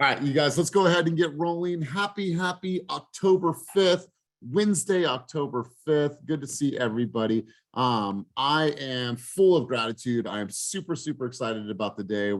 All right, you guys, let's go ahead and get rolling. Happy October 5th, Wednesday, October 5th. Good to see everybody. I am full of gratitude. I am super excited about the day.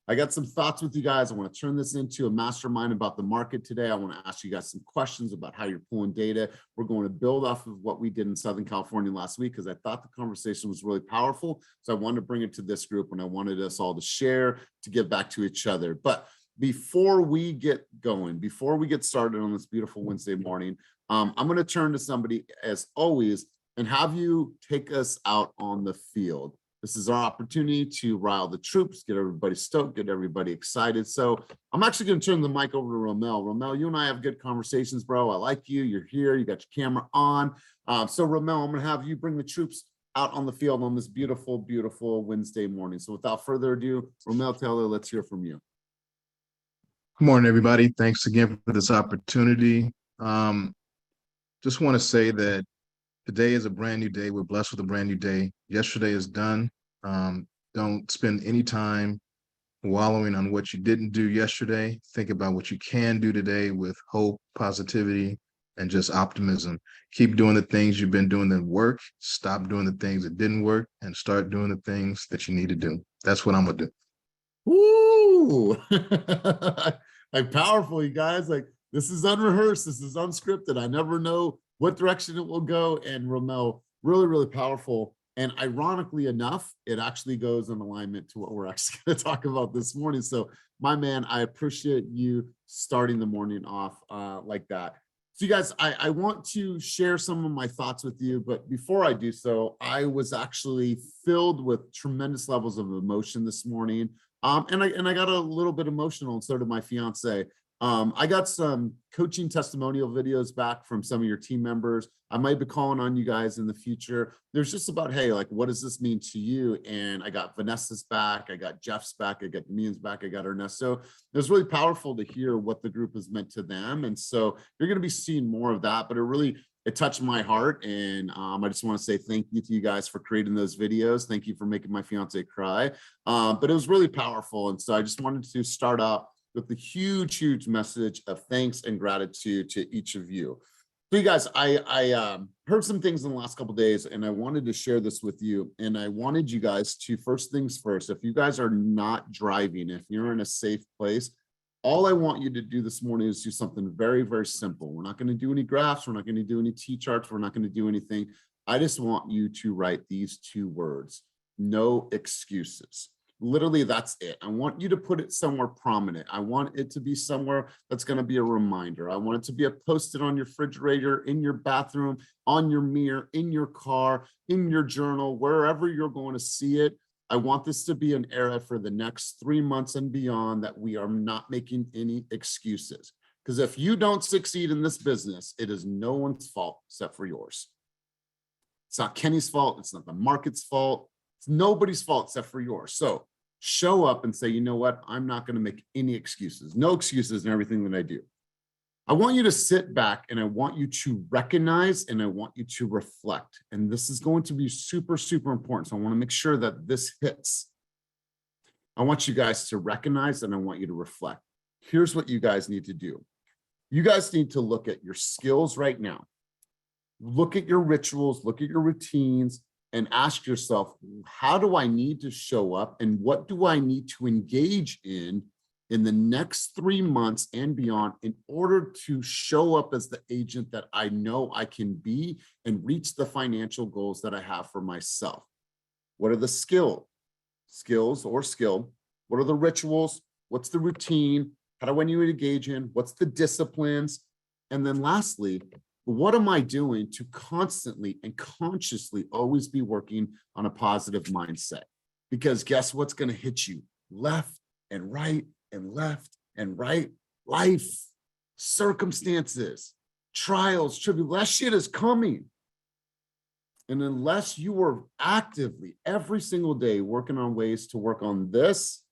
I got some thoughts with you guys. I want to turn this into a mastermind about the market today. I want to ask you guys some questions about how you're pulling data. We're going to build off of what we did in Southern California last week because I thought the conversation was really powerful. So I wanted to bring it to this group and I wanted us all to share, to give back to each other. But before we get going, before we get started on this beautiful Wednesday morning, I'm going to turn to somebody as always and have you take us out on the field. This is our opportunity to rile the troops, get everybody stoked, get everybody excited. So I'm actually going to turn the mic over to Romel. Romel, you and I have good conversations, bro. I like you. You're here. You got your camera on. So Romel, I'm going to have you bring the troops out on the field on this beautiful Wednesday morning. So without further ado, Romel Taylor, let's hear from you. Good morning, everybody. Thanks again for this opportunity. Just want to say that today is a brand new day. We're blessed with a brand new day. Yesterday is done. Don't spend any time wallowing on what you didn't do yesterday. Think about what you can do today with hope, positivity, and just optimism. Keep doing the things you've been doing that work. Stop doing the things that didn't work and start doing the things that you need to do. That's what I'm going to do. Woo! Like powerful, you guys. Like this is unrehearsed. This is unscripted. I never know what direction it will go. And Romel, really powerful. And ironically enough, it actually goes in alignment to what we're actually going to talk about this morning. So my man, I appreciate you starting the morning off like that. So you guys, I want to share some of my thoughts with you, but before I do so, I was actually filled with tremendous levels of emotion this morning. And I got a little bit emotional, and so did my fiance. I got some coaching testimonial videos back from some of your team members. I might be calling on you guys in the future. There's just about, hey, like, what does this mean to you? And I got Vanessa's back, I got Jeff's back, I got Mia's back, I got Ernesto. It was really powerful to hear what the group has meant to them. And so you're going to be seeing more of that, but it touched my heart. And I just want to say thank you to you guys for creating those videos. Thank you for making my fiance cry. But it was really powerful. And so I just wanted to start out with the huge message of thanks and gratitude to each of you. So you guys, I heard some things in the last couple of days, and I wanted to share this with you. And I wanted you guys to, first things first, if you guys are not driving, if you're in a safe place, all I want you to do this morning is do something very simple. We're not going to do any graphs. We're not going to do any T-charts. We're not going to do anything. I just want you to write these two words: no excuses. Literally, that's it. I want you to put it somewhere prominent. I want it to be somewhere that's going to be a reminder. I want it to be posted on your refrigerator, in your bathroom, on your mirror, in your car, in your journal, wherever you're going to see it. I want this to be an era for the next 3 months and beyond that we are not making any excuses. Because if you don't succeed in this business, it is no one's fault except for yours. It's not Kenny's fault. It's not the market's fault. It's nobody's fault except for yours. So show up and say, you know what? I'm not going to make any excuses. No excuses in everything that I do. I want you to sit back and I want you to recognize and I want you to reflect. And this is going to be super important. So I want to make sure that this hits. I want you guys to recognize and I want you to reflect. Here's what you guys need to do. You guys need to look at your skills right now. Look at your rituals, look at your routines, and ask yourself, how do I need to show up and what do I need to engage in the next 3 months and beyond in order to show up as the agent that I know I can be and reach the financial goals that I have for myself? What are the skills? What are the rituals? What's the routine? How do I need to engage in? What's the disciplines? And then lastly, what am I doing to constantly and consciously always be working on a positive mindset? Because guess what's going to hit you? Left and right and left and right. Life, circumstances, trials, tribulations, that shit is coming. And unless you are actively every single day working on ways to work on this,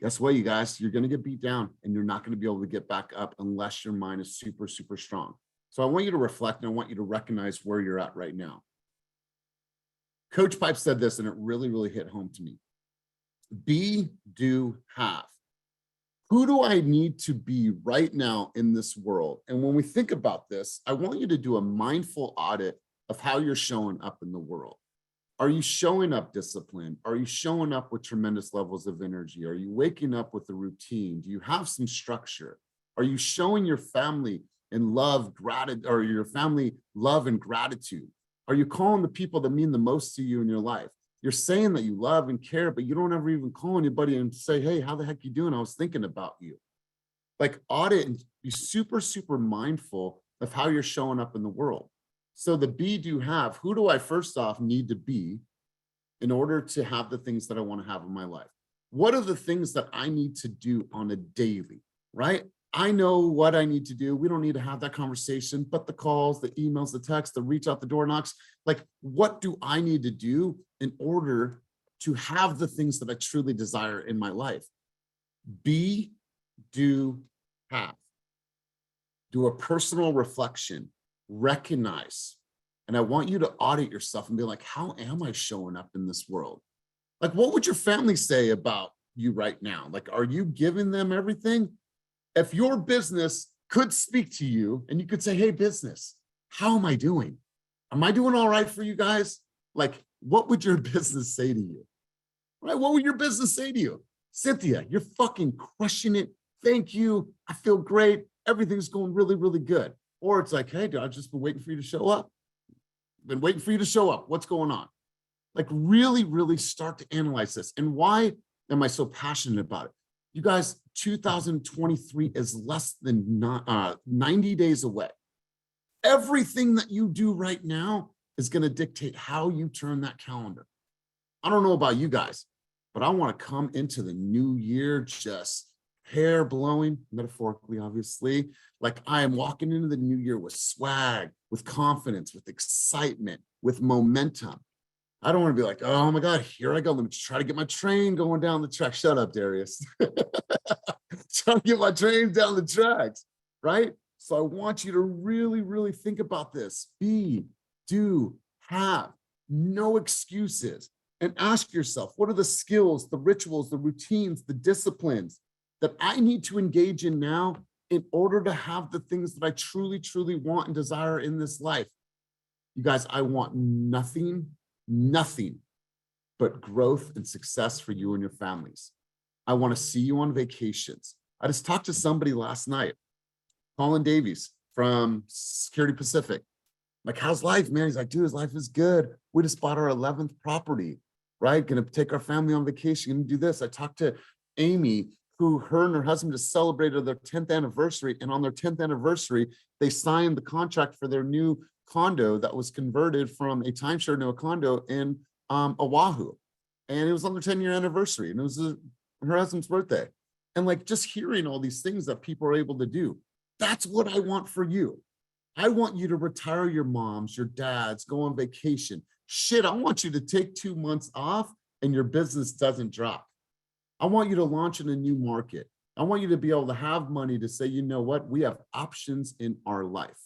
guess what, you guys? You're going to get beat down and you're not going to be able to get back up unless your mind is super strong. So I want you to reflect and I want you to recognize where you're at right now. Coach Pipe said this and it really hit home to me. Be, do, have. Who do I need to be right now in this world? And when we think about this, I want you to do a mindful audit of how you're showing up in the world. Are you showing up disciplined? Are you showing up with tremendous levels of energy? Are you waking up with a routine? Do you have some structure? Are you showing your family and love, gratitude, or your family love and gratitude? Are you calling the people that mean the most to you in your life? You're saying that you love and care, but you don't ever even call anybody and say, hey, how the heck you doing? I was thinking about you. Like, audit and be super, super mindful of how you're showing up in the world. So the be, do, have, who do I first off need to be in order to have the things that I want to have in my life? What are the things that I need to do on a daily, right? I know what I need to do. We don't need to have that conversation, but the calls, the emails, the texts, the reach out, the door knocks, like, what do I need to do in order to have the things that I truly desire in my life? Be, do, have. Do a personal reflection, recognize. And I want you to audit yourself and be like, how am I showing up in this world? Like, what would your family say about you right now? Like, are you giving them everything? If your business could speak to you and you could say, hey, business, how am I doing? Am I doing all right for you guys? Like, what would your business say to you? Right? What would your business say to you? Cynthia, you're fucking crushing it. Thank you. I feel great. Everything's going really, really good. Or it's like, hey, dude, I've just been waiting for you to show up. Been waiting for you to show up. What's going on? Like, really, really start to analyze this. And why am I so passionate about it? You guys, 2023 is less than 90 days away. Everything that you do right now is going to dictate how you turn that calendar. I don't know about you guys, but I want to come into the new year just hair blowing, metaphorically, obviously. Like, I am walking into the new year with swag, with confidence, with excitement, with momentum. I don't want to be like, oh my God, here I go. Let me try to get my train going down the track. Shut up, Darius. Trying to get my train down the tracks, right? So I want you to really, really think about this. Be, do, have, no excuses. And ask yourself, what are the skills, the rituals, the routines, the disciplines that I need to engage in now in order to have the things that I truly, truly want and desire in this life? You guys, I want nothing but growth and success for you and your families. I want to see you on vacations. I just talked to somebody last night, Colin Davies from Security Pacific. Like, how's life, man? He's like, dude, his life is good. We just bought our 11th property, right? Gonna take our family on vacation and do this. I talked to Amy, who her and her husband just celebrated their 10th anniversary. And on their 10th anniversary, they signed the contract for their new condo that was converted from a timeshare to a condo in Oahu. And it was on their 10-year anniversary. And it was her husband's birthday. And like, just hearing all these things that people are able to do, that's what I want for you. I want you to retire your moms, your dads, go on vacation. Shit, I want you to take 2 months off and your business doesn't drop. I want you to launch in a new market. I want you to be able to have money to say, you know what, we have options in our life.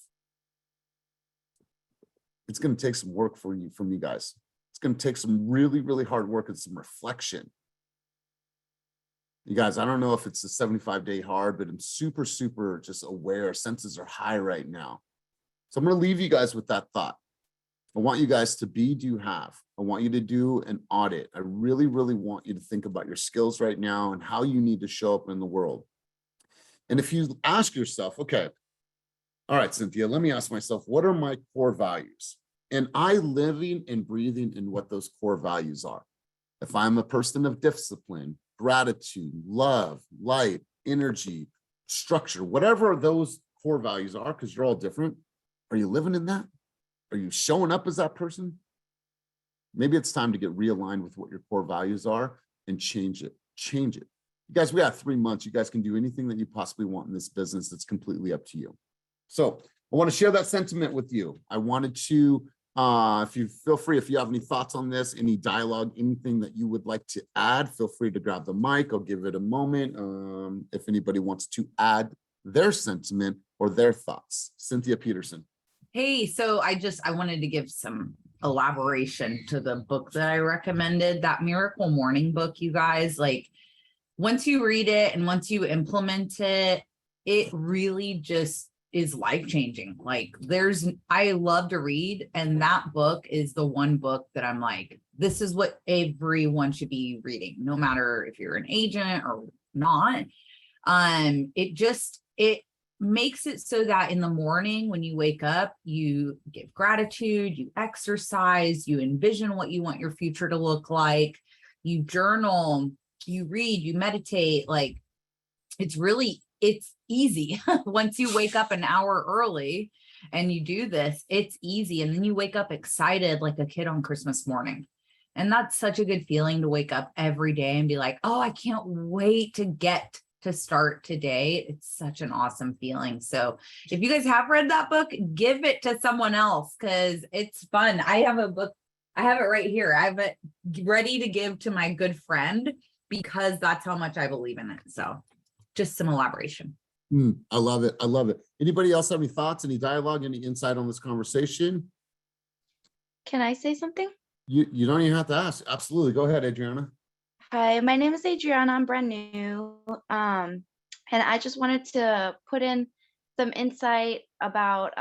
It's going to take some work from you guys. It's going to take some really, really hard work and some reflection. You guys, I don't know if it's a 75-day hard, but I'm super, super just aware. Senses are high right now. So I'm going to leave you guys with that thought. I want you guys to be, do, have. I want you to do an audit. I really, really want you to think about your skills right now and how you need to show up in the world. And if you ask yourself, okay, all right, Cynthia, let me ask myself, what are my core values? And I living and breathing in what those core values are. If I'm a person of discipline, gratitude, love, light, energy, structure, whatever those core values are, because you're all different, are you living in that? Are you showing up as that person? Maybe it's time to get realigned with what your core values are and change it. Change it. You guys, we have 3 months. You guys can do anything that you possibly want in this business. It's completely up to you. So I want to share that sentiment with you. I wanted to, if you feel free, if you have any thoughts on this, any dialogue, anything that you would like to add, feel free to grab the mic. I'll give it a moment. If anybody wants to add their sentiment or their thoughts. Cynthia Peterson. Hey, so I wanted to give some elaboration to the book that I recommended, that Miracle Morning book, you guys. Like, once you read it and once you implement it, it really just is life-changing. Like I love to read, and that book is the one book that I'm like, this is what everyone should be reading, no matter if you're an agent or not. It makes it so that in the morning when you wake up, you give gratitude, you exercise, you envision what you want your future to look like, you journal, you read, you meditate. Like it's easy. Once you wake up an hour early and you do this, it's easy. And then you wake up excited like a kid on Christmas morning. And that's such a good feeling to wake up every day and be like, oh, I can't wait to get to start today. It's such an awesome feeling. So if you guys have read that book, give it to someone else because it's fun. I have a book. I have it right here. I have it ready to give to my good friend because that's how much I believe in it. So just some elaboration. I love it. I love it. Anybody else have any thoughts, any dialogue, any insight on this conversation? Can I say something? You don't even have to ask. Absolutely. Go ahead, Adriana. Hi, my name is Adriana. I'm brand new. And I just wanted to put in some insight about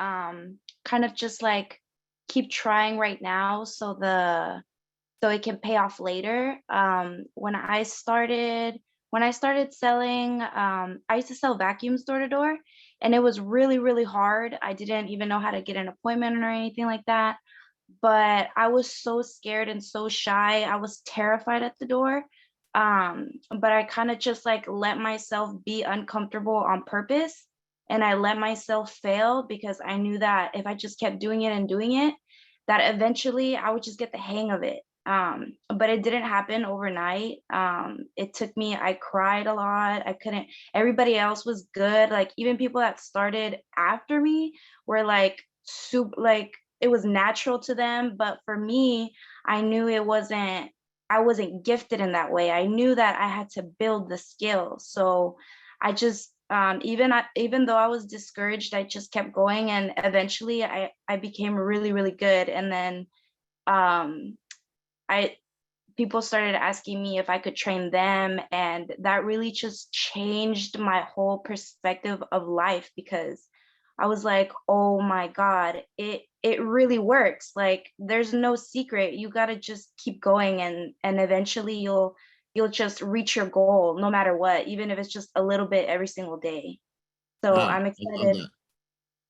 kind of just like keep trying right now so it can pay off later. When I started selling, I used to sell vacuums door to door, and it was really, really hard. I didn't even know how to get an appointment or anything like that. But I was so scared and so shy. I was terrified at the door. But I kind of just like let myself be uncomfortable on purpose. And I let myself fail because I knew that if I just kept doing it and doing it, that eventually I would just get the hang of it. But it didn't happen overnight. It took me, I cried a lot. Everybody else was good. Like even people that started after me were like, it was natural to them. But for me, I knew I wasn't gifted in that way. I knew that I had to build the skill. So I just, even though I was discouraged, I just kept going. And eventually I became really, really good. And then people started asking me if I could train them. And that really just changed my whole perspective of life because I was like, oh my God, it really works. Like there's no secret. You got to just keep going and eventually you'll just reach your goal no matter what, even if it's just a little bit every single day. So Wow, I'm I love excited. that.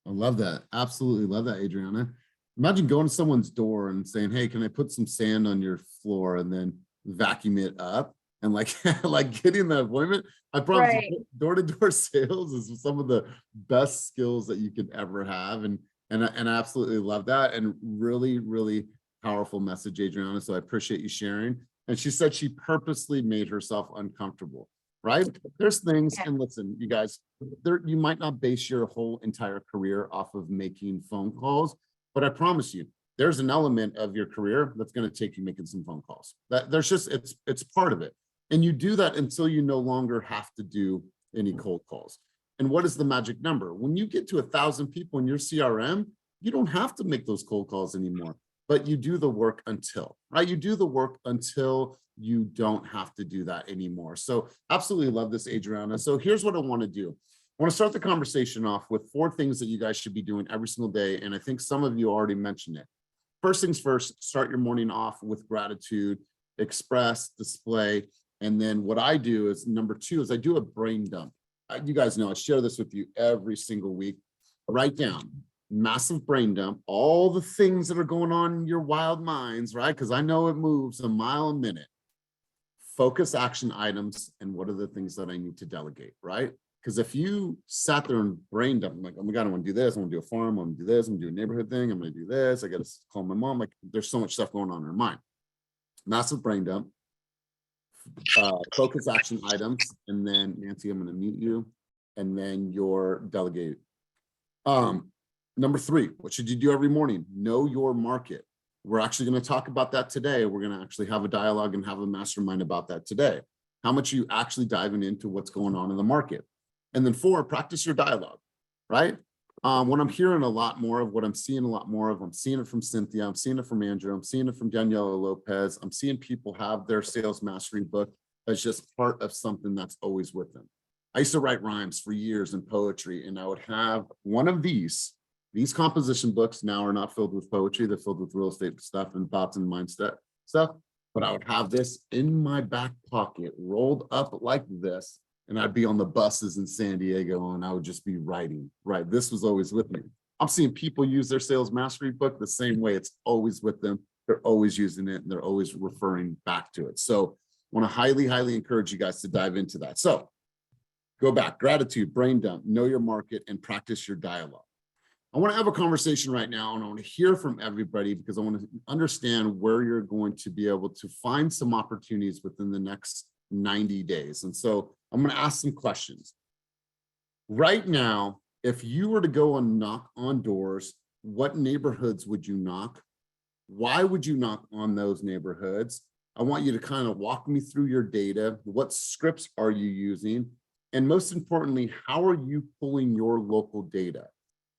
I love that. Absolutely love that, Adriana. Imagine going to someone's door and saying, hey, can I put some sand on your floor and then vacuum it up? And like, like getting that appointment. I promise Right. you, door-to-door sales is some of the best skills that you could ever have. And I absolutely love that. And really, really powerful message, Adriana. So I appreciate you sharing. And she said she purposely made herself uncomfortable, right? There's things, Yeah. and listen, you guys, you might not base your whole entire career off of making phone calls, but I promise you, there's an element of your career that's going to take you making some phone calls. There's just, it's part of it. And you do that until you no longer have to do any cold calls. And what is the magic number? When you get to 1,000 people in your CRM, you don't have to make those cold calls anymore, but you do the work until, right? You do the work until you don't have to do that anymore. So absolutely love this, Adriana. So here's what I want to do. I want to start the conversation off with 4 things that you guys should be doing every single day. And I think some of you already mentioned it. First things first, start your morning off with gratitude, express, display. And then what I do is number 2 is I do a brain dump. You guys know I share this with you every single week. Write down, massive brain dump, all the things that are going on in your wild minds, right? Because I know it moves a mile a minute. Focus action items and what are the things that I need to delegate, right? Because if you sat there and brain dump, I'm like, oh my God, I want to do this, I want to do a farm, I want to do this, I'm going to do a neighborhood thing, I'm going to do this, I got to call my mom. Like there's so much stuff going on in her mind. Massive brain dump. Focus action items, and then Nancy, I'm going to mute you, and then your delegate. Number 3, what should you do every morning? Know your market. We're actually going to talk about that today. We're going to actually have a dialogue and have a mastermind about that today. How much are you actually diving into what's going on in the market? And then 4, practice your dialogue, right? What I'm hearing a lot more of, what I'm seeing a lot more of, I'm seeing it from Cynthia, I'm seeing it from Andrew, I'm seeing it from Daniela Lopez, I'm seeing people have their sales mastery book as just part of something that's always with them. I used to write rhymes for years in poetry, and I would have one of these composition books now are not filled with poetry, they're filled with real estate stuff and thoughts and mindset stuff. But I would have this in my back pocket, rolled up like this, and I'd be on the buses in San Diego and I would just be writing, right? This was always with me. I'm seeing people use their sales mastery book the same way. It's always with them. They're always using it and they're always referring back to it. So I want to highly, highly encourage you guys to dive into that. So go back, gratitude, brain dump, know your market, and practice your dialogue. I want to have a conversation right now, and I want to hear from everybody because I want to understand where you're going to be able to find some opportunities within the next 90 days. And so I'm going to ask some questions. Right now, if you were to go and knock on doors, what neighborhoods would you knock? Why would you knock on those neighborhoods? I want you to kind of walk me through your data. What scripts are you using? And most importantly, how are you pulling your local data?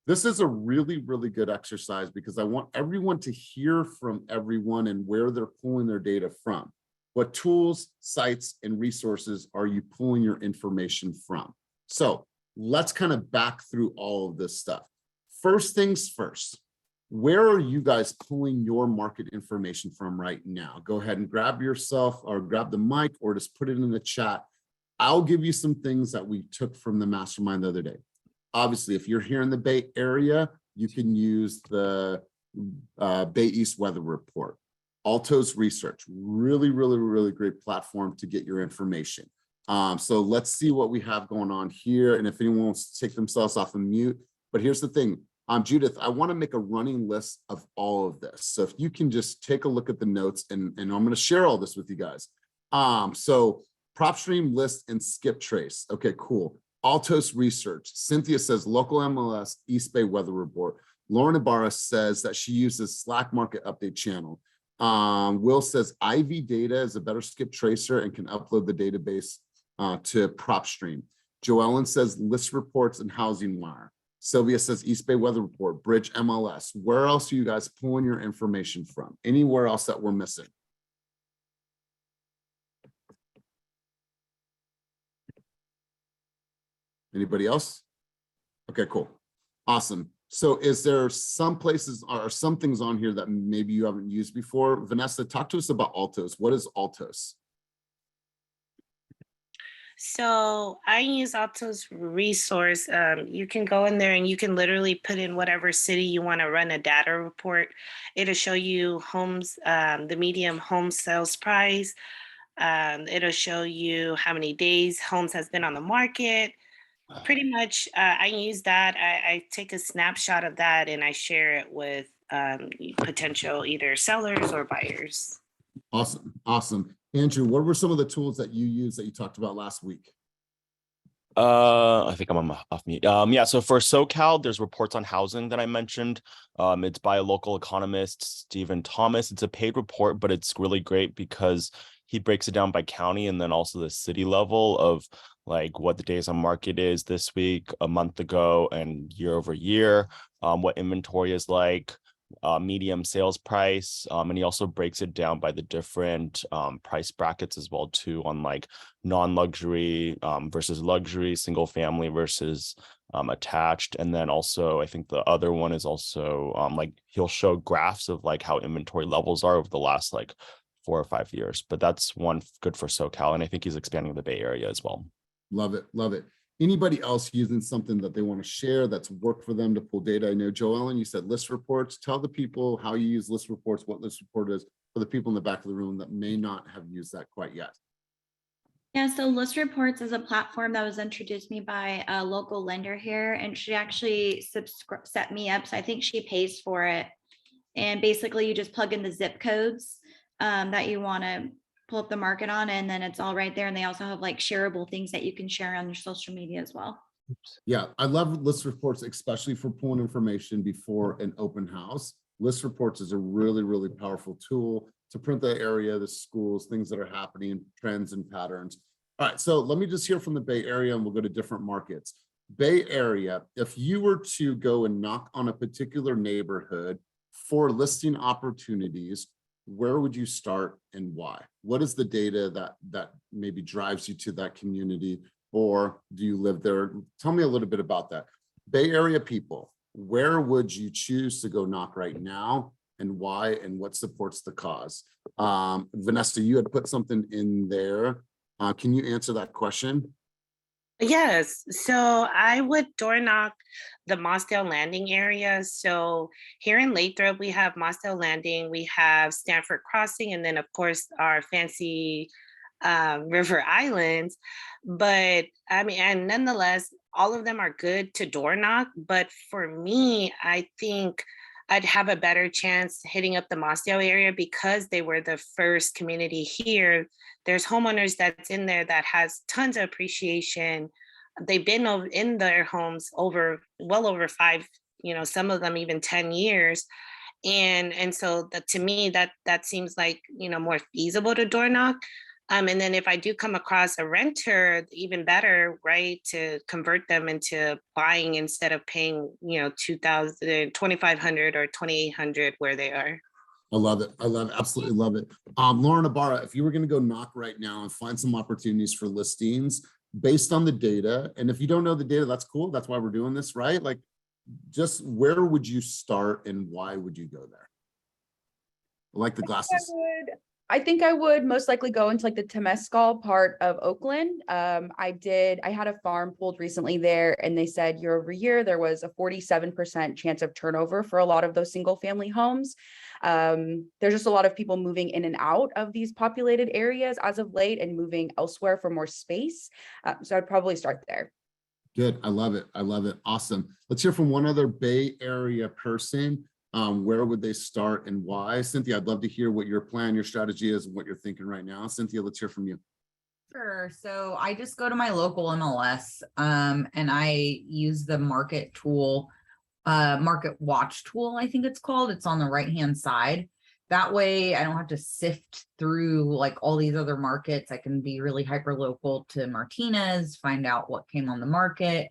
This is a really, really good exercise because I want everyone to hear from everyone and where they're pulling their data from. What tools, sites, and resources are you pulling your information from? So let's kind of back through all of this stuff. First things first, where are you guys pulling your market information from right now? Go ahead and grab yourself or grab the mic or just put it in the chat. I'll give you some things that we took from the mastermind the other day. Obviously, if you're here in the Bay Area, you can use the Bay East Weather Report. Alto's Research, really, really, really great platform to get your information. So let's see what we have going on here. And if anyone wants to take themselves off of mute, but here's the thing. Judith, I want to make a running list of all of this. So if you can just take a look at the notes and I'm going to share all this with you guys. So PropStream, List, and Skip Trace. Okay, cool. Altos Research. Cynthia says local MLS, East Bay Weather Report. Lauren Ibarra says that she uses Slack Market Update Channel. Will says IV Data is a better skip tracer and can upload the database to PropStream. Joellen says List Reports and Housing Wire. Sylvia says East Bay Weather Report, Bridge MLS. Where else are you guys pulling your information from? Anywhere else that we're missing? Anybody else? Okay, cool. Awesome. So is there some places or some things on here that maybe you haven't used before? Vanessa, talk to us about Altos. What is Altos? So I use Altos Resource. You can go in there and you can literally put in whatever city you want to run a data report. It'll show you homes, the median home sales price. It'll show you how many days homes has been on the market. Pretty much, I use that. I take a snapshot of that and I share it with potential either sellers or buyers. Awesome. Awesome. Andrew, what were some of the tools that you used that you talked about last week? I think I'm off mute. Yeah, so for SoCal, there's Reports on Housing that I mentioned. It's by a local economist, Stephen Thomas. It's a paid report, but it's really great because he breaks it down by county and then also the city level of like what the days on market is this week, a month ago, and year over year, what inventory is like, medium sales price, and he also breaks it down by the different price brackets as well too, on like non-luxury versus luxury, single family versus attached. And then also I think the other one is also like he'll show graphs of like how inventory levels are over the last like 4 or 5 years. But that's one good for SoCal, and I think he's expanding the Bay Area as well. Love it. Love it. Anybody else using something that they want to share that's worked for them to pull data? I know, Joellen, you said List Reports. Tell the people how you use List Reports, what List Report is for the people in the back of the room that may not have used that quite yet. Yeah, so List Reports is a platform that was introduced to me by a local lender here, and she actually set me up. So I think she pays for it. And basically you just plug in the zip codes that you want to pull up the market on, and then it's all right there. And they also have like shareable things that you can share on your social media as well. Yeah, I love List Reports, especially for pulling information before an open house. List Reports is a really, really powerful tool to print the area, the schools, things that are happening, trends and patterns. All right, so let me just hear from the Bay Area and we'll go to different markets. Bay Area, if you were to go and knock on a particular neighborhood for listing opportunities, where would you start and why? What is the data that maybe drives you to that community, or do you live there? Tell me a little bit about that. Bay Area people, where would you choose to go knock right now, and why, and what supports the cause? Vanessa, you had put something in there. Can you answer that question? Yes, so I would door knock the Mossdale Landing area. So here in Lathrop, we have Mossdale Landing, we have Stanford Crossing, and then of course our fancy River Islands. But I mean, and nonetheless, all of them are good to door knock. But for me, I think I'd have a better chance hitting up the Mossdale area because they were the first community here. There's homeowners that's in there that has tons of appreciation. They've been in their homes well over 5, some of them even 10 years. And so that, to me, that seems like, more feasible to door knock. And then if I do come across a renter, even better, right, to convert them into buying instead of paying, $2,000, $2,500 or $2,800 where they are. I love it. I love it. Absolutely love it. Lauren Ibarra, if you were going to go knock right now and find some opportunities for listings based on the data, and if you don't know the data, that's cool. That's why we're doing this, right? Like, just where would you start and why would you go there? I like the glasses. I think I would most likely go into like the Temescal part of Oakland. I had a farm pulled recently there, and they said year over year, there was a 47% chance of turnover for a lot of those single family homes. There's just a lot of people moving in and out of these populated areas as of late and moving elsewhere for more space. So I'd probably start there. Good. I love it. I love it. Awesome. Let's hear from one other Bay Area person. Where would they start and why? Cynthia, I'd love to hear what your plan, your strategy is, and what you're thinking right now. Cynthia, let's hear from you. Sure. So I just go to my local MLS and I use the market tool, market watch tool, I think it's called. It's on the right-hand side. That way I don't have to sift through like all these other markets. I can be really hyper local to Martinez, find out what came on the market.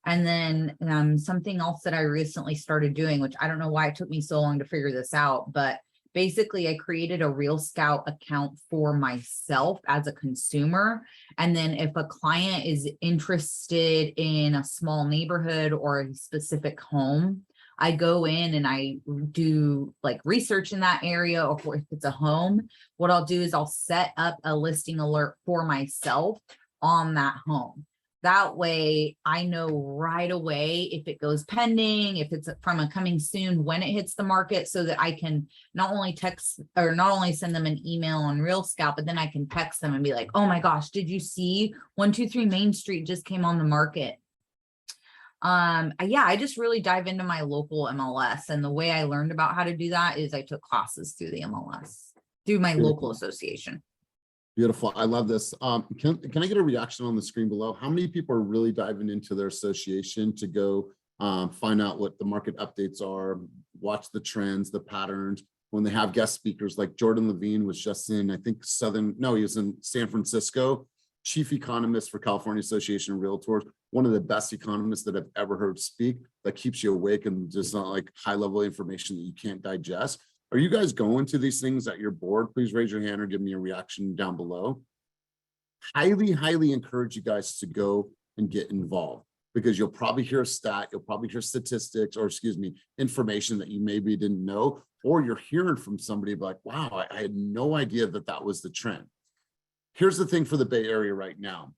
And then something else that I recently started doing, which I don't know why it took me so long to figure this out, but basically I created a Real Scout account for myself as a consumer. And then if a client is interested in a small neighborhood or a specific home, I go in and I do like research in that area, or if it's a home, what I'll do is I'll set up a listing alert for myself on that home. That way I know right away if it goes pending, if it's from a coming soon, when it hits the market, so that I can not only text or not only send them an email on Real Scout, but then I can text them and be like, oh my gosh, did you see 123 Main Street just came on the market? Yeah, I just really dive into my local MLS. And the way I learned about how to do that is I took classes through the MLS, through my local association. Beautiful. I love this. Can I get a reaction on the screen below? How many people are really diving into their association to go find out what the market updates are, watch the trends, the patterns, when they have guest speakers like Jordan Levine was just in, I think he was in San Francisco, chief economist for California Association of Realtors, one of the best economists that I've ever heard speak, that keeps you awake and just not like high level information that you can't digest. Are you guys going to these things at your board? Please raise your hand or give me a reaction down below. Highly, highly encourage you guys to go and get involved, because you'll probably hear a stat, you'll probably hear statistics, or excuse me, information that you maybe didn't know, or you're hearing from somebody like, wow, I had no idea that that was the trend. Here's the thing for the Bay Area right now.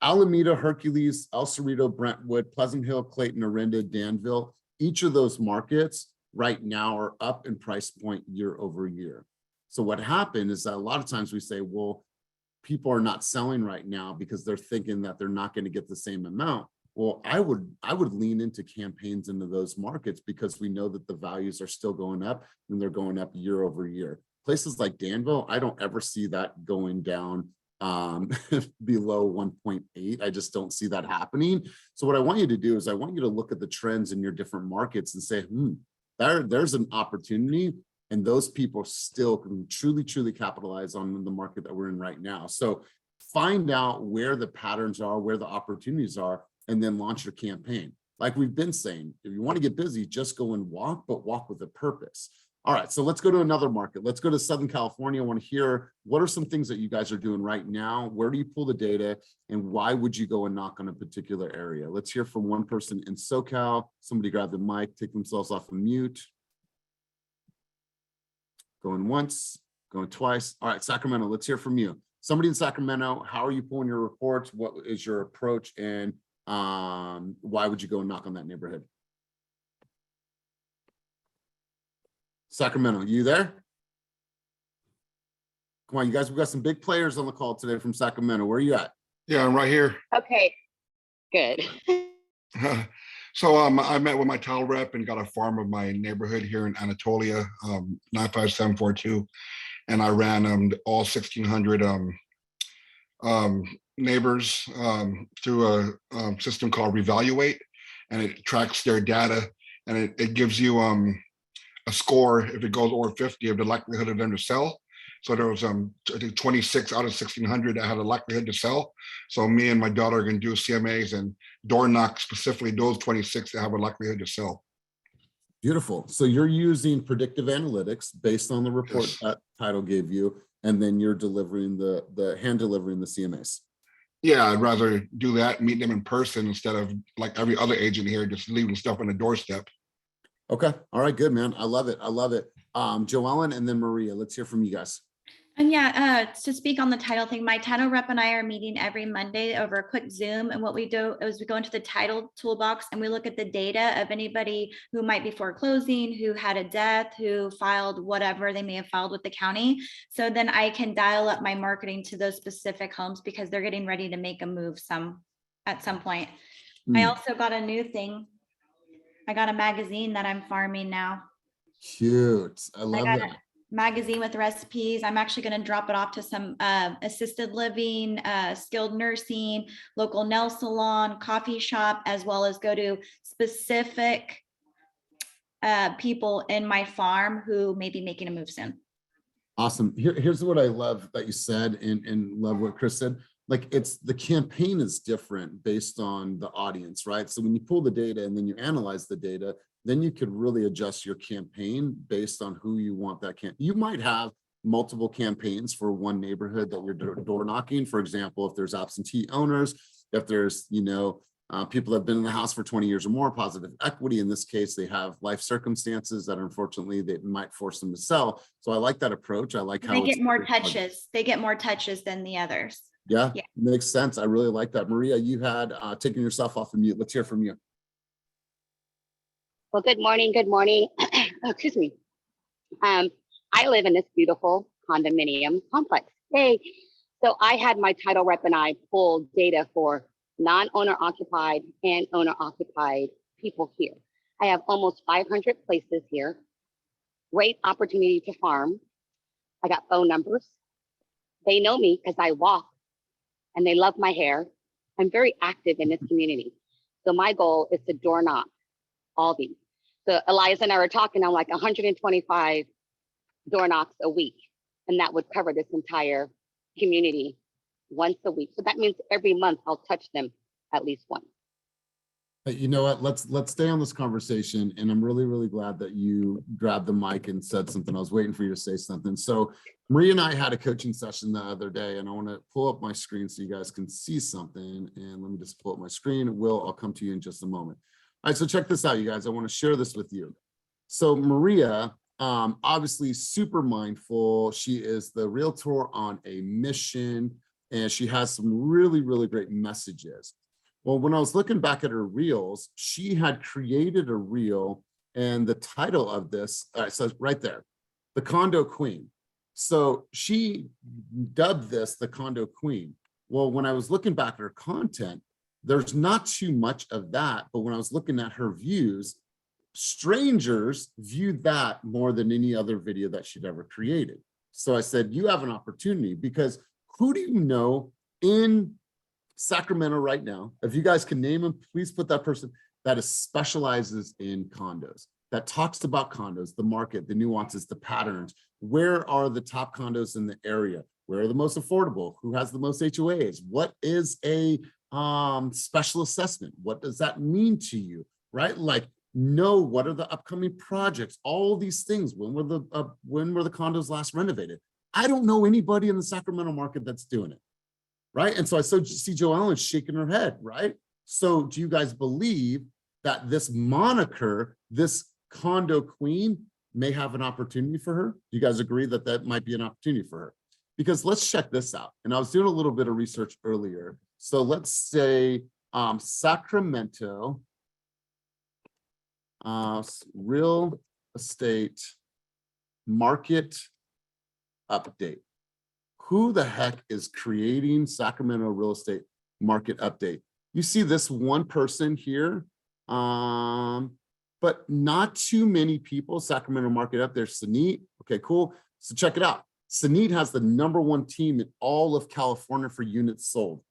Alameda, Hercules, El Cerrito, Brentwood, Pleasant Hill, Clayton, Orinda, Danville, each of those markets right now are up in price point year over year. So what happened is that a lot of times we say, well, people are not selling right now because they're thinking that they're not going to get the same amount. Well, I would lean into campaigns into those markets, because we know that the values are still going up, and they're going up year over year. Places like Danville, I don't ever see that going down below 1.8. I just don't see that happening. So what I want you to do is I want you to look at the trends in your different markets and say, there's an opportunity, and those people still can truly capitalize on the market that we're in right now. So find out where the patterns are, where the opportunities are, and then launch your campaign. Like we've been saying, if you want to get busy, just go and walk, but walk with a purpose. All right, so let's go to another market. Let's go to Southern California. I want to hear what are some things that you guys are doing right now? Where do you pull the data, and why would you go and knock on a particular area? Let's hear from one person in SoCal. Somebody grab the mic, take themselves off of mute. Going once, going twice. All right, Sacramento, let's hear from you. Somebody in Sacramento, how are you pulling your reports? What is your approach, and why would you go and knock on that neighborhood? Sacramento, you there? Come on, you guys, we've got some big players on the call today from Sacramento. Where are you at? Yeah, I'm right here. Okay, good. So I met with my title rep and got a farm of my neighborhood here in Anatolia, 95742, and I ran all 1,600 neighbors through a system called Revaluate, and it tracks their data, and it gives you a score if it goes over 50 of the likelihood of them to sell. So there was I think 26 out of 1,600 that had a likelihood to sell. So me and my daughter are going to do CMAs and door knock specifically those 26 that have a likelihood to sell. Beautiful. So you're using predictive analytics based on the report Yes. that Title gave you, and then you're delivering the hand delivering the CMAs. Yeah, I'd rather do that, meet them in person instead of like every other agent here, just leaving stuff on the doorstep. Okay. All right. Good, man. I love it. I love it. Joellen and then Maria, let's hear from you guys. And yeah, to speak on the title thing, my title rep and I are meeting every Monday over a quick Zoom. And what we do is we go into the title toolbox and we look at the data of anybody who might be foreclosing, who had a death, who filed whatever they may have filed with the county. So then I can dial up my marketing to those specific homes because they're getting ready to make a move at some point. I also got a new thing. I got a magazine that I'm farming now. Cute. I love got that. Magazine with recipes. I'm actually going to drop it off to some assisted living, skilled nursing, local nail salon, coffee shop, as well as go to specific people in my farm who may be making a move soon. Awesome. Here's what I love that you said, and love what Chris said. Like, it's the campaign is different based on the audience, right? So when you pull the data and then you analyze the data, then you could really adjust your campaign based on who you want that You might have multiple campaigns for one neighborhood that you're door knocking. For example, if there's absentee owners, if there's, people that have been in the house for 20 years or more, positive equity. In this case, they have life circumstances that unfortunately they might force them to sell. So I like that approach. I like how They get more touches. They get more touches than the others. Yeah, Yeah. Makes sense. I really like that. Maria, you had taken yourself off of mute. Let's hear from you. Well, good morning. Good morning. Oh, excuse me. I live in this beautiful condominium complex. Yay. So I had my title rep and I pull data for non-owner occupied and owner occupied people here. I have almost 500 places here. Great opportunity to farm. I got phone numbers. They know me because I walk and they love my hair. I'm very active in this community. So my goal is to door knock all these. So Elias and I were talking on like 125 door knocks a week, and that would cover this entire community once a week. So that means every month I'll touch them at least once. You know what? Let's stay on this conversation, and I'm really, really glad that you grabbed the mic and said something. I was waiting for you to say something. So Maria and I had a coaching session the other day, and I want to pull up my screen so you guys can see something. And let me just pull up my screen. Will, I'll come to you in just a moment. All right, so check this out, you guys. I want to share this with you. So Maria, obviously super mindful. She is the realtor on a mission, and she has some really, really great messages. Well, when I was looking back at her reels, she had created a reel, and the title of this, so right there, the Condo Queen. So she dubbed this the Condo Queen. Well, when I was looking back at her content, there's not too much of that, but when I was looking at her views, strangers viewed that more than any other video that she'd ever created. So I said, you have an opportunity, because who do you know in Sacramento right now? If you guys can name them, please put that person that specializes in condos, that talks about condos, the market, the nuances, the patterns. Where are the top condos in the area? Where are the most affordable? Who has the most HOAs? What is a special assessment? What does that mean to you, right? Like, know what are the upcoming projects, all these things. When were the condos last renovated? I don't know anybody in the Sacramento market that's doing it, right? And so I see Joellen shaking her head, right? So do you guys believe that this moniker, this condo queen, may have an opportunity for her? Do you guys agree that that might be an opportunity for her? Because let's check this out. And I was doing a little bit of research earlier. So let's say Sacramento real estate market update. Who the heck is creating Sacramento real estate market update? You see this one person here, but not too many people. Sacramento market up there, Sunit. Okay, cool. So check it out. Sunit has the #1 team in all of California for units sold.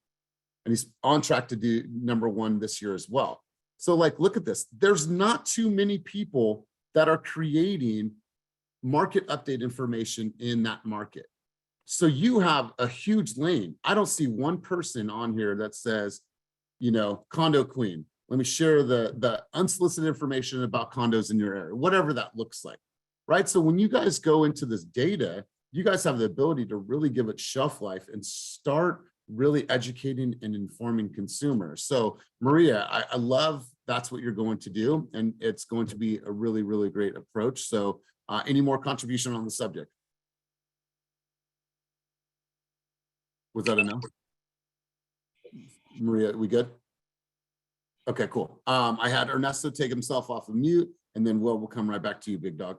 And he's on track to do #1 this year as well. So like, look at this. There's not too many people that are creating market update information in that market. So you have a huge lane. I don't see one person on here that says, you know, condo queen. Let me share the unsolicited information about condos in your area, whatever that looks like, right? So when you guys go into this data, you guys have the ability to really give it shelf life and start really educating and informing consumers. So Maria, I love that's what you're going to do. And it's going to be a really, really great approach. So any more contribution on the subject? Was that enough? Maria, we good? Okay, cool. I had Ernesto take himself off of mute, and then we'll come right back to you, big dog.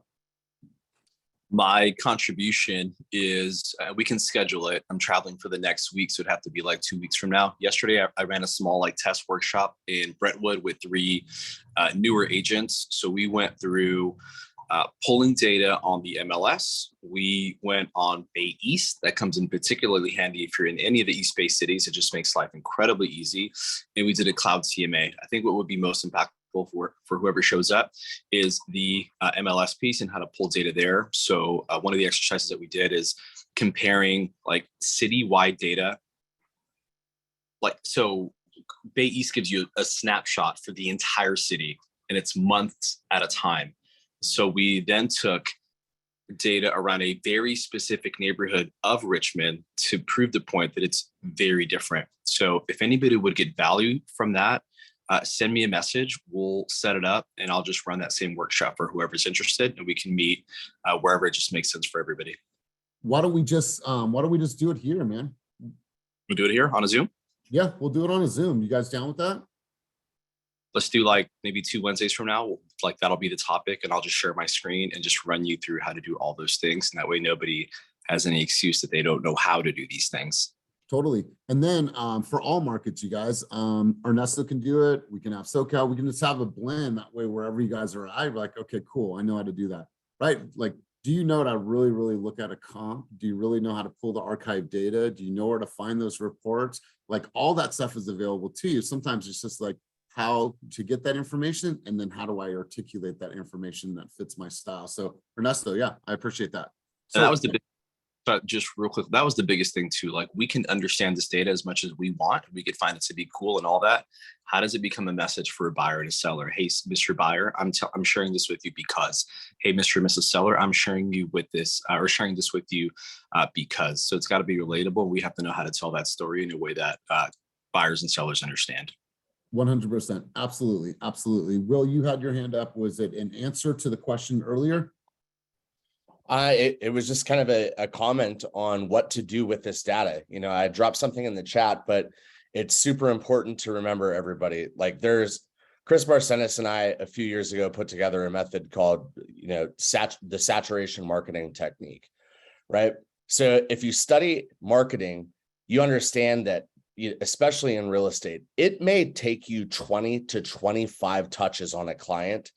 My contribution is we can schedule it. I'm traveling for the next week, so it'd have to be like 2 weeks from now. Yesterday, I ran a small like test workshop in Brentwood with 3 newer agents. So we went through pulling data on the MLS. We went on Bay East. That comes in particularly handy if you're in any of the East Bay cities. It just makes life incredibly easy. And we did a cloud CMA. I think what would be most impactful for whoever shows up is the MLS piece and how to pull data there. So one of the exercises that we did is comparing like citywide data. Like, so Bay East gives you a snapshot for the entire city and it's months at a time. So we then took data around a very specific neighborhood of Richmond to prove the point that it's very different. So if anybody would get value from that, send me a message, we'll set it up and I'll just run that same workshop for whoever's interested and we can meet wherever it just makes sense for everybody. Why don't we just do it here, man? We'll do it here on a Zoom? Yeah, we'll do it on a Zoom. You guys down with that? Let's do like maybe 2 Wednesdays from now. Like that'll be the topic and I'll just share my screen and just run you through how to do all those things. And that way nobody has any excuse that they don't know how to do these things. Totally. And then for all markets, you guys, Ernesto can do it. We can have SoCal. We can just have a blend that way wherever you guys are at, like, okay, cool. I know how to do that, right? Like, do you know how to really, really look at a comp? Do you really know how to pull the archive data? Do you know where to find those reports? Like all that stuff is available to you. Sometimes it's just like how to get that information and then how do I articulate that information that fits my style? So Ernesto, yeah, I appreciate that. So And that was the big, but just real quick, that was the biggest thing too. Like we can understand this data as much as we want. We could find it to be cool and all that. How does it become a message for a buyer and a seller? Hey, Mr. Buyer, I'm sharing this with you because, hey, Mr. and Mrs. Seller, I'm sharing you with this or sharing this with you because. So it's got to be relatable. We have to know how to tell that story in a way that buyers and sellers understand. 100%. Absolutely. Absolutely. Will, you had your hand up. Was it an answer to the question earlier? It was just kind of a comment on what to do with this data. You know, I dropped something in the chat, but it's super important to remember, everybody. Like there's Chris Barsenis and I a few years ago put together a method called, you know, the saturation marketing technique, right? So if you study marketing, you understand that, especially in real estate, it may take you 20 to 25 touches on a client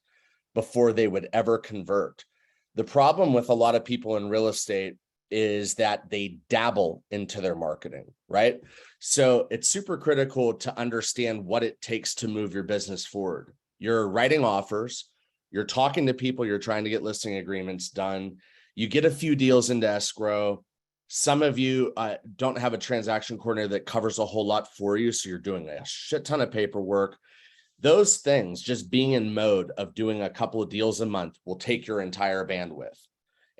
before they would ever convert. The problem with a lot of people in real estate is that they dabble into their marketing, right? So it's super critical to understand what it takes to move your business forward. You're writing offers, you're talking to people, you're trying to get listing agreements done. You get a few deals into escrow. Some of you don't have a transaction coordinator that covers a whole lot for you. So you're doing a shit ton of paperwork. Those things, just being in mode of doing a couple of deals a month, will take your entire bandwidth.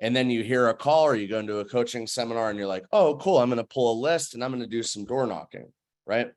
And then you hear a call or you go into a coaching seminar and you're like, oh, cool, I'm going to pull a list and I'm going to do some door knocking, right?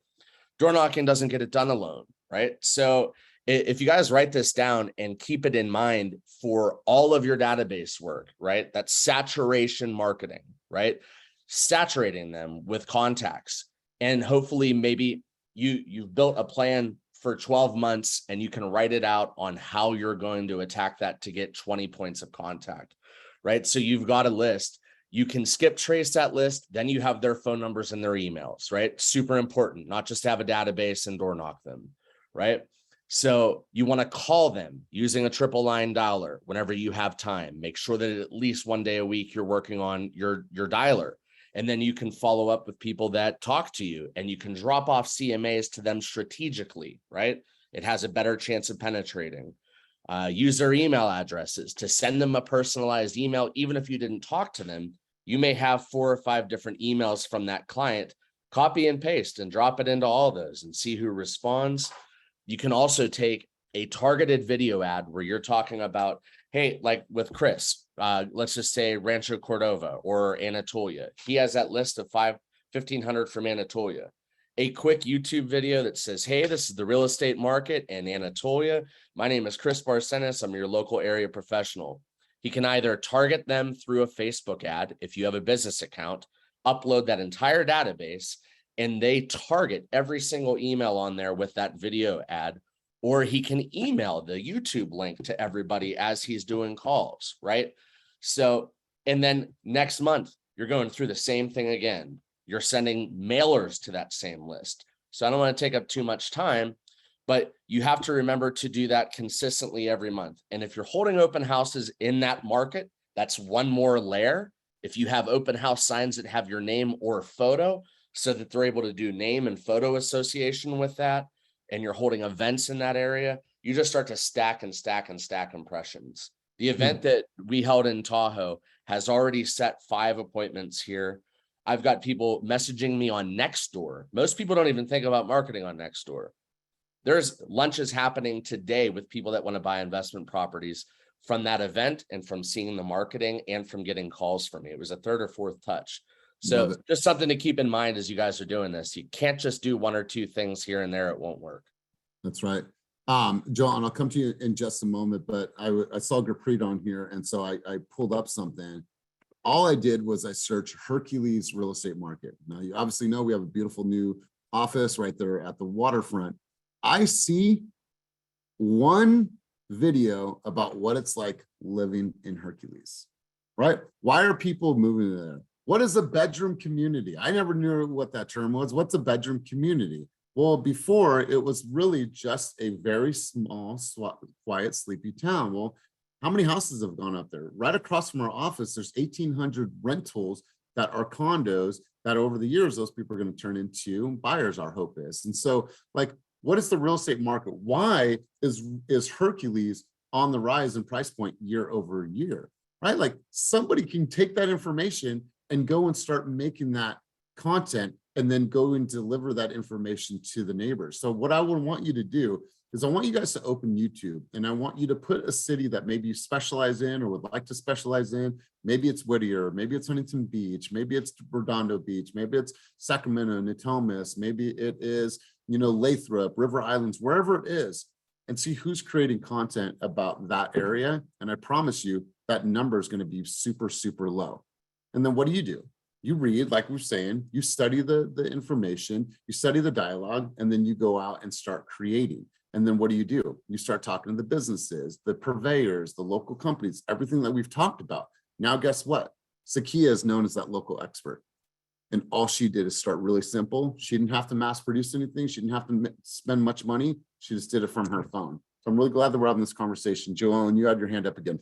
Door knocking doesn't get it done alone, right? So if you guys write this down and keep it in mind for all of your database work, right? That's saturation marketing, right? Saturating them with contacts. And hopefully maybe you've built a plan for 12 months and you can write it out on how you're going to attack that to get 20 points of contact, right? So you've got a list. You can skip trace that list. Then you have their phone numbers and their emails, right? Super important, not just to have a database and door knock them, right? So you want to call them using a triple line dialer whenever you have time. Make sure that at least one day a week you're working on your dialer. And then you can follow up with people that talk to you and you can drop off CMAs to them strategically, right? It has a better chance of penetrating. Use their email addresses to send them a personalized email. Even if you didn't talk to them, you may have 4 or 5 different emails from that client. Copy and paste and drop it into all those and see who responds. You can also take a targeted video ad where you're talking about, hey, like with Chris, let's just say Rancho Cordova or Anatolia. He has that list of 1,500 from Anatolia. A quick YouTube video that says, hey, this is the real estate market in Anatolia. My name is Chris Barcenas. I'm your local area professional. He can either target them through a Facebook ad if you have a business account, upload that entire database, and they target every single email on there with that video ad, or he can email the YouTube link to everybody as he's doing calls, right? So, and then next month, you're going through the same thing again. You're sending mailers to that same list. So I don't want to take up too much time, but you have to remember to do that consistently every month. And if you're holding open houses in that market, that's one more layer. If you have open house signs that have your name or photo so that they're able to do name and photo association with that, and you're holding events in that area, you just start to stack and stack and stack impressions. The event that we held in Tahoe has already set 5 appointments here. I've got people messaging me on Nextdoor. Most people don't even think about marketing on Nextdoor. There's lunches happening today with people that want to buy investment properties from that event and from seeing the marketing and from getting calls from me. It was a 3rd or 4th touch. So just something to keep in mind as you guys are doing this. You can't just do 1 or 2 things here and there. It won't work. That's right. John, I'll come to you in just a moment, but I saw Gurpreet on here. And so I pulled up something. All I did was I searched Hercules real estate market. Now, you obviously know we have a beautiful new office right there at the waterfront. I see one video about what it's like living in Hercules, right? Why are people moving there? What is a bedroom community? I never knew what that term was. What's a bedroom community? Well, before it was really just a very small, quiet, sleepy town. Well, how many houses have gone up there? Right across from our office, there's 1,800 rentals that are condos that over the years, those people are going to turn into buyers, our hope is. And so, like, what is the real estate market? Why is Hercules on the rise in price point year over year, right? Like, somebody can take that information and go and start making that content and then go and deliver that information to the neighbors. So what I would want you to do is I want you guys to open YouTube, and I want you to put a city that maybe you specialize in or would like to specialize in. Maybe it's Whittier, maybe it's Huntington Beach, maybe it's Redondo Beach, maybe it's Sacramento, Natomas, maybe it is, Lathrop, River Islands, wherever it is, and see who's creating content about that area. And I promise you that number is going to be super, super low. And then what do? You read, like we're saying, you study the information, you study the dialogue, and then you go out and start creating. And then what do? You start talking to the businesses, the purveyors, the local companies, everything that we've talked about. Now, guess what? Sakia is known as that local expert. And all she did is start really simple. She didn't have to mass produce anything. She didn't have to spend much money. She just did it from her phone. So I'm really glad that we're having this conversation. Joellen, you had your hand up again.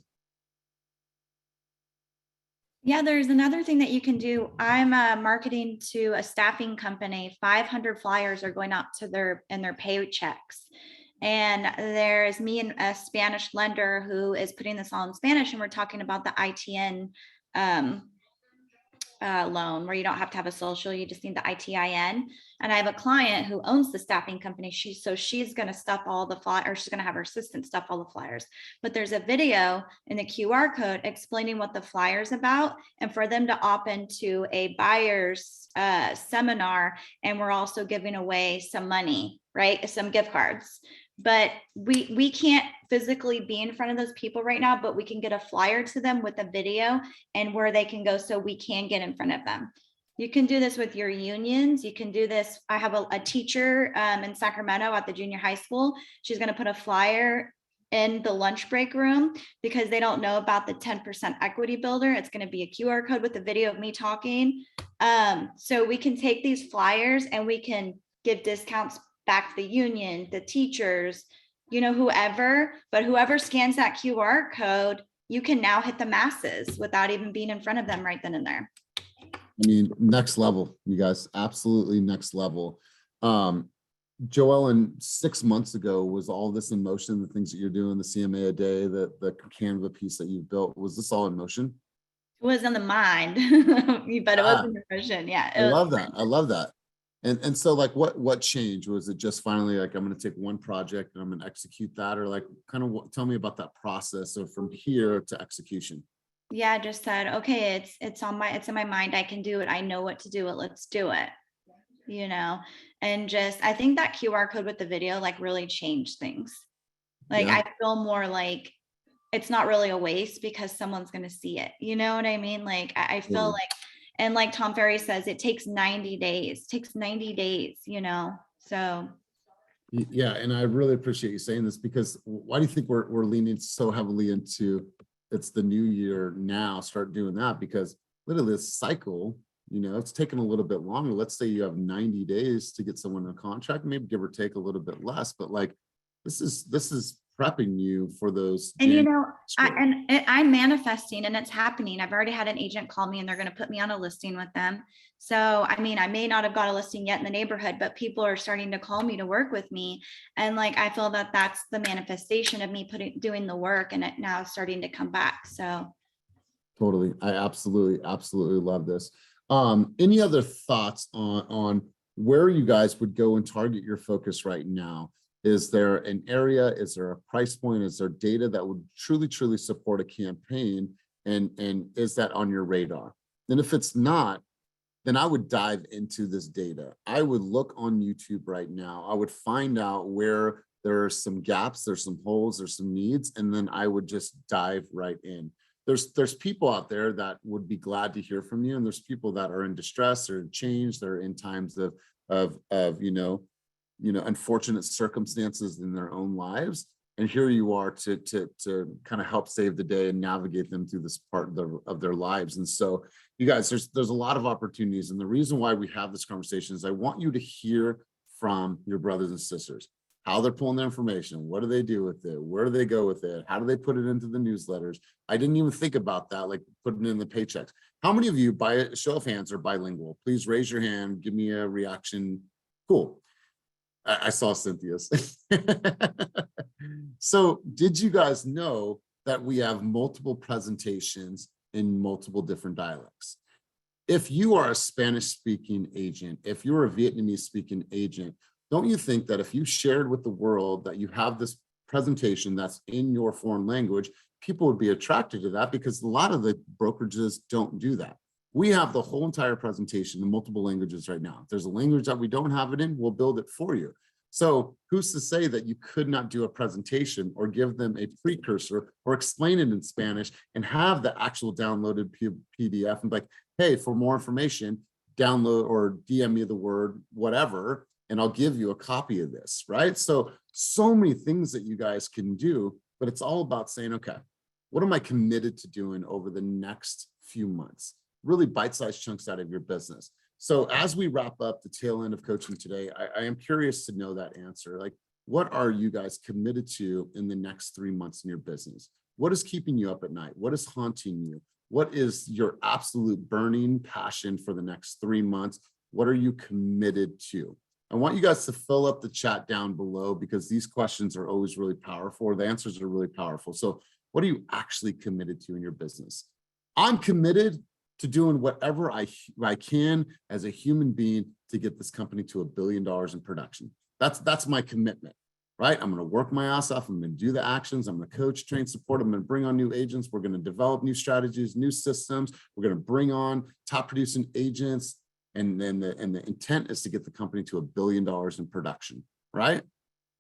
Yeah, there's another thing that you can do. I'm marketing to a staffing company. 500 flyers are going out to their paychecks. And there's me and a Spanish lender who is putting this all in Spanish. And we're talking about the ITN loan where you don't have to have a social, you just need the ITIN. And I have a client who owns the staffing company. She's going to stuff all the flyers, or she's going to have her assistant stuff all the flyers. But there's a video in the QR code explaining what the flyer's about, and for them to opt into a buyer's seminar. And we're also giving away some money, right? Some gift cards. But we can't physically be in front of those people right now, but we can get a flyer to them with a video and where they can go, so we can get in front of them. You can do this with your unions. You can do this. I have a teacher in Sacramento at the junior high school. She's going to put a flyer in the lunch break room because they don't know about the 10% equity builder. It's going to be a QR code with a video of me talking. So we can take these flyers and we can give discounts back to the union, the teachers, whoever, but whoever scans that QR code, you can now hit the masses without even being in front of them right then and there. I mean, next level, you guys, absolutely next level. Joellen, 6 months ago, was all this in motion, the things that you're doing, the CMA a day, the Canva piece that you built, was this all in motion? It was in the mind, but it was in the vision. Yeah. I love that. I love that. And so like what changed? Was it just finally like, I'm going to take one project and I'm going to execute that, or like kind of tell me about that process of from here to execution? Yeah, I just said, okay, it's in my mind. I can do it. I know what to do it. Let's do it. And just, I think that QR code with the video like really changed things. Like, Yeah. I feel more like it's not really a waste because someone's going to see it. You know what I mean? Like, I feel like, and like Tom Ferry says, it takes 90 days, so. Yeah, and I really appreciate you saying this, because why do you think we're leaning so heavily into it's the new year now, start doing that? Because literally this cycle, it's taken a little bit longer. Let's say you have 90 days to get someone in a contract, maybe give or take a little bit less, but like this is prepping you for those. And I'm manifesting and it's happening. I've already had an agent call me and they're going to put me on a listing with them. So, I mean, I may not have got a listing yet in the neighborhood, but people are starting to call me to work with me. And like, I feel that that's the manifestation of me doing the work, and it now starting to come back. So. Totally. I absolutely love this. Any other thoughts on where you guys would go and target your focus right now? Is there an area? Is there a price point? Is there data that would truly support a campaign? And is that on your radar? And if it's not, then I would dive into this data. I would look on YouTube right now. I would find out where there are some gaps, there's some holes, there's some needs, and then I would just dive right in. There's people out there that would be glad to hear from you, and there's people that are in distress or in change. They're in times of unfortunate circumstances in their own lives, and here you are to kind of help save the day and navigate them through this part of their lives. And so, you guys, there's a lot of opportunities, and the reason why we have this conversation is I want you to hear from your brothers and sisters how they're pulling their information. What do they do with it? Where do they go with it? How do they put it into the newsletters? I didn't even think about that, like putting in the paychecks. How many of you, by a show of hands, are bilingual? Please raise your hand. Give me a reaction. Cool. I saw Cynthia's. So did you guys know that we have multiple presentations in multiple different dialects? If you are a Spanish-speaking agent, if you're a Vietnamese-speaking agent, don't you think that if you shared with the world that you have this presentation that's in your foreign language, people would be attracted to that? Because a lot of the brokerages don't do that. We have the whole entire presentation in multiple languages right now. If there's a language that we don't have it in, we'll build it for you. So who's to say that you could not do a presentation or give them a precursor or explain it in Spanish and have the actual downloaded PDF and be like, hey, for more information, download or DM me the word, whatever, and I'll give you a copy of this, right? So many things that you guys can do, but it's all about saying, okay, what am I committed to doing over the next few months? Really bite-sized chunks out of your business. So as we wrap up the tail end of coaching today, I am curious to know that answer. Like, what are you guys committed to in the next 3 months in your business? What is keeping you up at night? What is haunting you? What is your absolute burning passion for the next 3 months? What are you committed to? I want you guys to fill up the chat down below, because these questions are always really powerful. The answers are really powerful. So what are you actually committed to in your business? I'm committed to doing whatever I can as a human being to get this company to $1 billion in production. That's my commitment, right? I'm going to work my ass off. I'm going to do the actions. I'm going to coach, train, support. I'm going to bring on new agents. We're going to develop new strategies, new systems. We're going to bring on top producing agents. And then the intent is to get the company to $1 billion in production, right?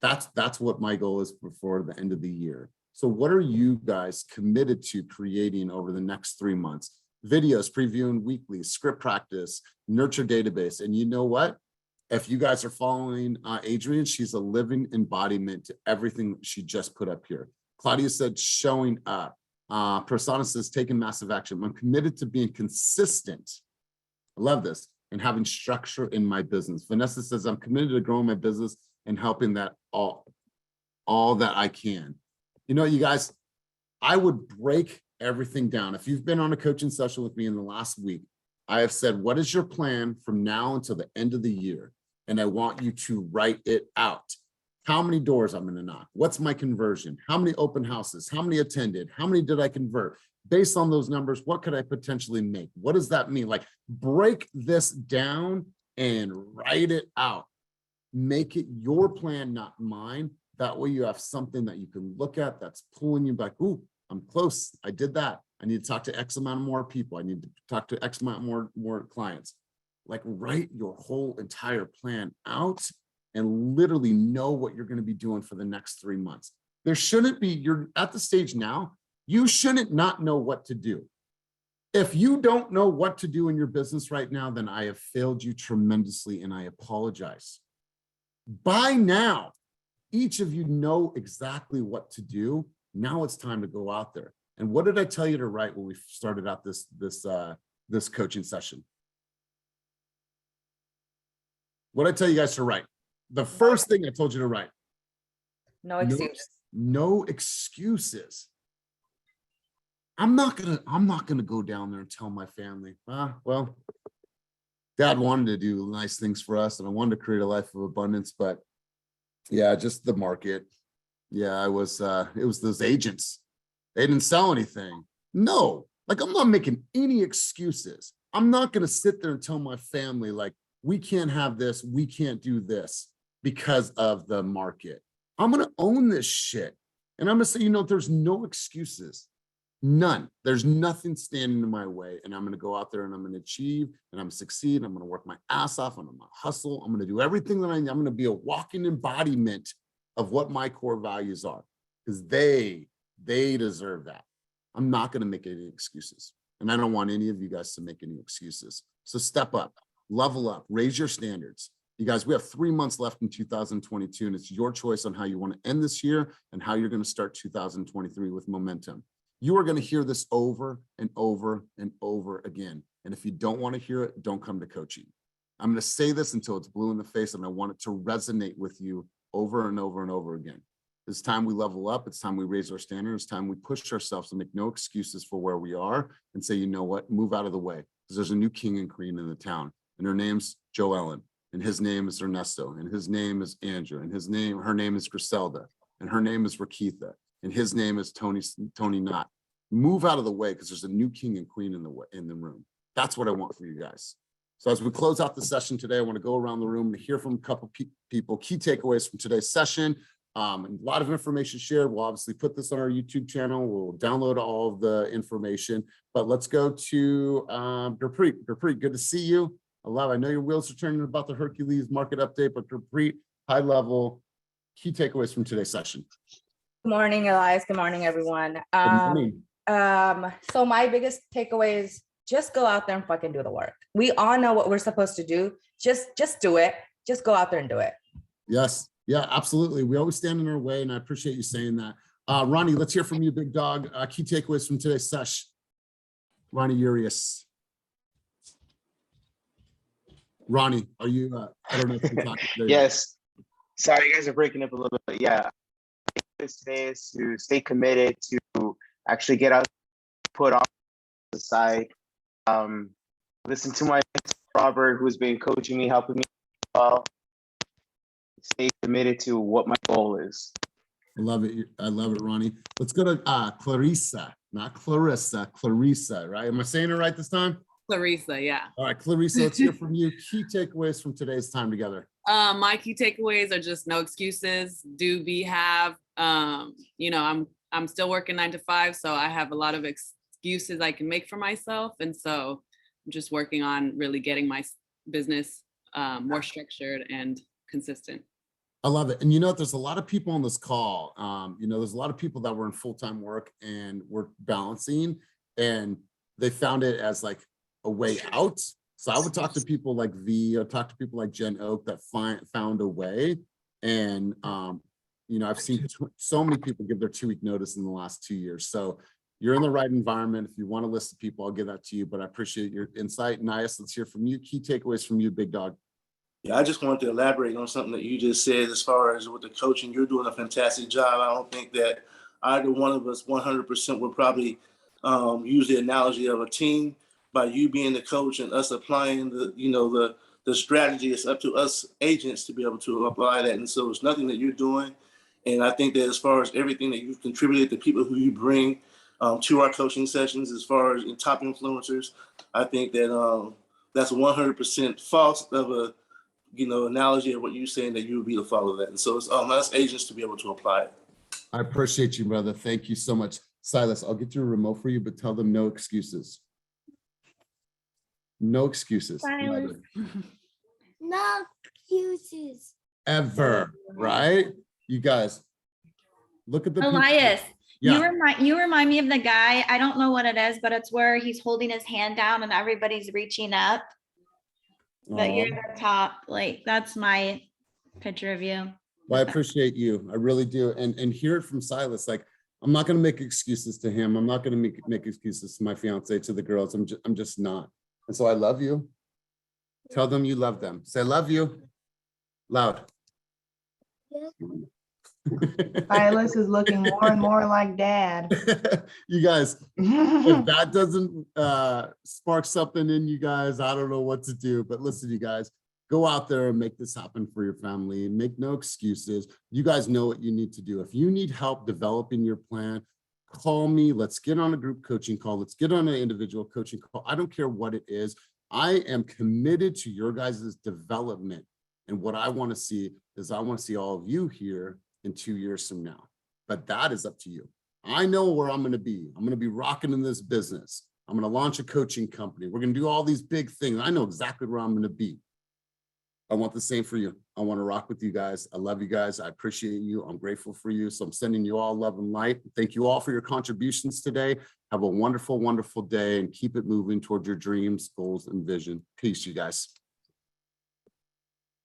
That's what my goal is before the end of the year. So what are you guys committed to creating over the next 3 months? Videos, previewing weekly, script practice, nurture database. And you know what? If you guys are following Adrienne, she's a living embodiment to everything she just put up here. Claudia said, showing up. Prasanna says, taking massive action. I'm committed to being consistent. I love this. And having structure in my business. Vanessa says, I'm committed to growing my business and helping that all that I can. You know, you guys, I would break everything down. If you've been on a coaching session with me in the last week, I have said, what is your plan from now until the end of the year? And I want you to write it out. How many doors I'm going to knock? What's my conversion? How many open houses? How many attended? How many did I convert? Based on those numbers, what could I potentially make? What does that mean? Like, break this down and write it out. Make it your plan, not mine. That way you have something that you can look at that's pulling you back. Ooh, I'm close. I did that. I need to talk to X amount of more people. I need to talk to X amount more clients. Like, write your whole entire plan out and literally know what you're going to be doing for the next 3 months. There shouldn't be, you're at the stage now, you shouldn't not know what to do. If you don't know what to do in your business right now, then I have failed you tremendously and I apologize. By now, each of you know exactly what to do. Now it's time to go out there. And what did I tell you to write when we started out this coaching session? What did I tell you guys to write? The first thing I told you to write. No excuses. No excuses. I'm not gonna go down there and tell my family, well, Dad wanted to do nice things for us and I wanted to create a life of abundance, but yeah, just the market. Yeah, it was those agents. They didn't sell anything. No, like, I'm not making any excuses. I'm not gonna sit there and tell my family, like, we can't have this, we can't do this because of the market. I'm gonna own this shit. And I'm gonna say, there's no excuses. None. There's nothing standing in my way. And I'm going to go out there and I'm going to achieve and I'm going to succeed. I'm going to work my ass off. I'm going to hustle. I'm going to do everything that I'm going to be a walking embodiment of what my core values are, because they deserve that. I'm not going to make any excuses. And I don't want any of you guys to make any excuses. So step up, level up, raise your standards. You guys, we have 3 months left in 2022, and it's your choice on how you want to end this year and how you're going to start 2023 with momentum. You are going to hear this over and over and over again. And if you don't want to hear it, don't come to coaching. I'm going to say this until it's blue in the face, and I want it to resonate with you over and over and over again. It's time we level up. It's time we raise our standards. It's time we push ourselves and make no excuses for where we are and say, you know what, move out of the way. Because there's a new king and queen in the town, and her name's Joellen, and his name is Ernesto, and his name is Andrew, and her name is Griselda, and her name is Rakitha, and his name is Tony Knott. Move out of the way, because there's a new king and queen in the room. That's what I want for you guys. So as we close out the session today, I want to go around the room and hear from a couple people, key takeaways from today's session. And a lot of information shared. We'll obviously put this on our YouTube channel. We'll download all of the information. But let's go to Gurpreet. Gurpreet, good to see you. I know your wheels are turning about the Hercules market update, but Gurpreet, high level key takeaways from today's session. Good morning, Elias. Good morning, everyone. Good morning. So my biggest takeaway is just go out there and fucking do the work. We all know what we're supposed to do. Just do it. Just go out there and do it. Yes. Yeah, absolutely. We always stand in our way, and I appreciate you saying that. Ronnie, let's hear from you, big dog. Key takeaways from today's sesh. Ronnie Urias. Ronnie, are you, I don't know if you're talking today. Yes. Sorry, you guys are breaking up a little bit. Yeah. Today is to stay committed, to actually get out, put off the side. Listen to my Robert, who's been coaching me, helping me well. Stay committed to what my goal is. I love it. I love it, Ronnie. Let's go to Clarissa, not Clarissa, Clarissa, right? Am I saying it right this time? Clarissa, yeah. All right, Clarissa, let's hear from you. Key takeaways from today's time together. My key takeaways are just no excuses. I'm still working 9 to 5, so I have a lot of excuses I can make for myself. And so I'm just working on really getting my business more structured and consistent. I love it. And you know, there's a lot of people on this call. There's a lot of people that were in full-time work and were balancing, and they found it as like a way out. So I would talk to people like V, or talk to people like Jen Oak that found a way. And, I've seen so many people give their 2-week notice in the last 2 years. So you're in the right environment. If you want to list of people, I'll give that to you, but I appreciate your insight. Nias, let's hear from you. Key takeaways from you, big dog. Yeah, I just wanted to elaborate on something that you just said as far as with the coaching. You're doing a fantastic job. I don't think that either one of us 100% would probably use the analogy of a team. By you being the coach and us applying the strategy, it's up to us agents to be able to apply that. And so it's nothing that you're doing. And I think that as far as everything that you've contributed, the people who you bring to our coaching sessions, as far as top influencers, I think that that's 100% false of a analogy of what you're saying, that you would be to follow that. And so it's us agents to be able to apply it. I appreciate you, brother. Thank you so much. Silas, I'll get you a remote for you, but tell them no excuses. No excuses. Silas. No excuses. Ever, right? You guys, look at the people. Elias, Yeah. you remind me of the guy, I don't know what it is, but it's where he's holding his hand down and everybody's reaching up. But you're the top, like that's my picture of you. Well, I appreciate you. I really do. And hear it from Silas. Like, I'm not going to make excuses to him. I'm not going to make excuses to my fiance, to the girls. I'm just not. And so I love you. Tell them you love them. Say, love you. Loud. Silas is looking more and more like dad. You guys, if that doesn't spark something in you guys, I don't know what to do. But listen, you guys, go out there and make this happen for your family. Make no excuses. You guys know what you need to do. If you need help developing your plan, call me. Let's get on a group coaching call. Let's get on an individual coaching call. I don't care what it is. I am committed to your guys' development. And what I want to see is I want to see all of you here in 2 years from now. But that is up to you. I know where I'm going to be. I'm going to be rocking in this business. I'm going to launch a coaching company. We're going to do all these big things. I know exactly where I'm going to be. I want the same for you. I want to rock with you guys. I love you guys. I appreciate you. I'm grateful for you. So I'm sending you all love and light. Thank you all for your contributions today. Have a wonderful, wonderful day and keep it moving toward your dreams, goals, and vision. Peace, you guys.